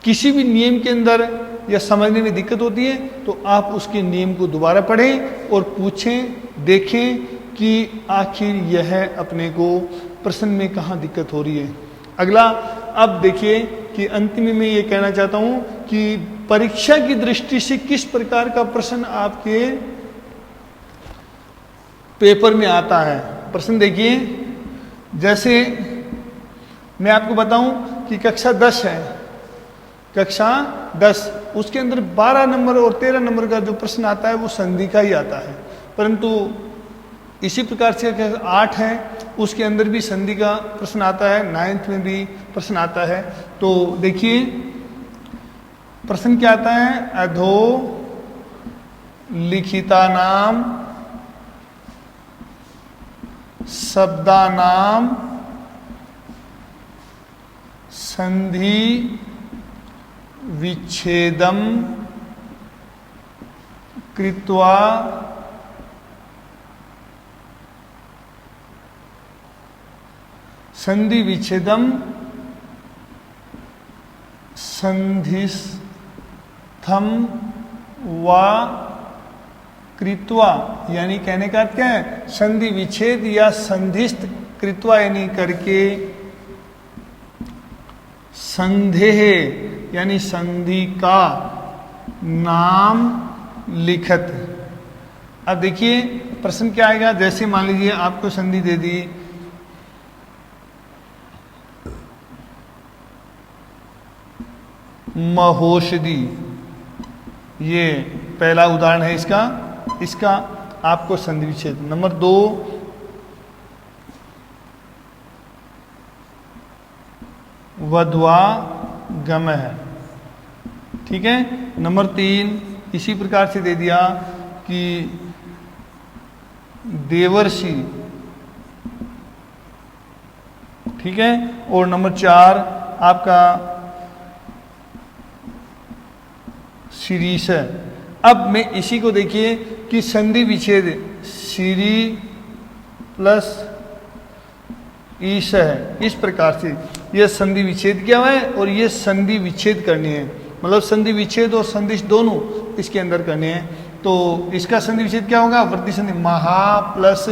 किसी भी नियम के अंदर या समझने में दिक्कत होती है तो आप उसके नियम को दोबारा पढ़ें और पूछें देखें कि आखिर यह अपने को प्रश्न में कहाँ दिक्कत हो रही है। अगला अब देखिए कि अंतिम में ये कहना चाहता हूँ कि परीक्षा की दृष्टि से किस प्रकार का प्रश्न आपके पेपर में आता है। प्रश्न देखिए, जैसे मैं आपको बताऊं कि कक्षा 10 है, कक्षा 10 उसके अंदर 12 नंबर और 13 नंबर का जो प्रश्न आता है वो संधि का ही आता है, परंतु इसी प्रकार से 8 है, उसके अंदर भी संधि का प्रश्न आता है, 9th में भी प्रश्न आता है। तो देखिए प्रश्न क्या आता है, अधो लिखिता नाम शब्दा नाम संधि विच्छेदम कृत्वा संधि विच्छेदम संधिस्थम व कृत्वा, यानी कहने का अर्थ क्या है, संधि विच्छेद या संधिस्थ कृत्वा यानी करके, संधेह यानी संधि का नाम लिखत। अब देखिए प्रश्न क्या आएगा, जैसे मान लीजिए आपको संधि दे दी महोषधि, ये पहला उदाहरण है इसका आपको संधि विच्छेद। नंबर 2 वध्वा गम है, ठीक है। नंबर 3 इसी प्रकार से दे दिया कि देवर्षि, ठीक है। और नंबर 4 आपका शिरीष है। अब मैं इसी को देखिए कि संधि विच्छेद श्री प्लस ईश है, इस प्रकार से यह संधि विच्छेद किया हुआ है और ये संधि विच्छेद करनी है, मतलब संधि विच्छेद और संधिश दोनों इसके अंदर करने हैं। तो इसका संधि विच्छेद क्या होगा, वृद्धि संधि महा प्लस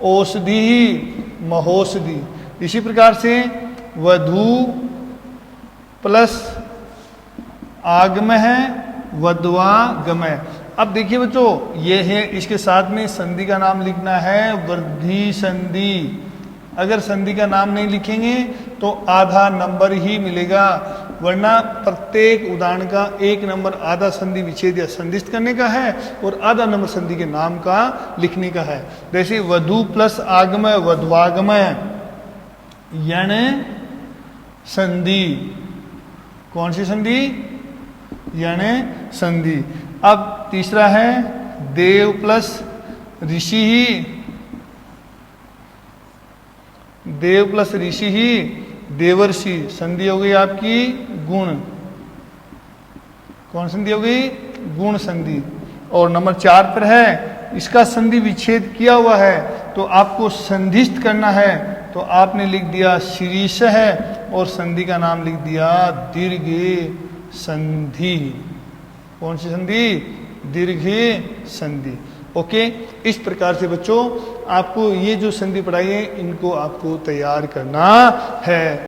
औषधि महोषधि। इसी प्रकार से वधु प्लस आगम है वध्वा गम है। अब देखिए बच्चों ये है, इसके साथ में संधि का नाम लिखना है वृद्धि संधि। अगर संधि का नाम नहीं लिखेंगे तो आधा नंबर ही मिलेगा, वरना प्रत्येक उदाहरण का 1 नंबर आधा संधि विच्छेद या संधिस्थ करने का है और आधा नंबर संधि के नाम का लिखने का है। जैसे वधु प्लस आगम वध्वागम यण संधि, कौन सी संधि, यण संधि। अब तीसरा है देव प्लस ऋषि ही, देव प्लस ऋषि ही देवर्षि, संधि हो गई आपकी गुण, कौन संधि हो गई, गुण संधि। और नंबर 4 पर है, इसका संधि विच्छेद किया हुआ है तो आपको संधिस्थ करना है, तो आपने लिख दिया शिरीष है और संधि का नाम लिख दिया दीर्घ संधि। कौन सी संधि, दीर्घ संधि। ओके, इस प्रकार से बच्चों आपको ये जो संधि पढ़ाई है इनको आपको तैयार करना है।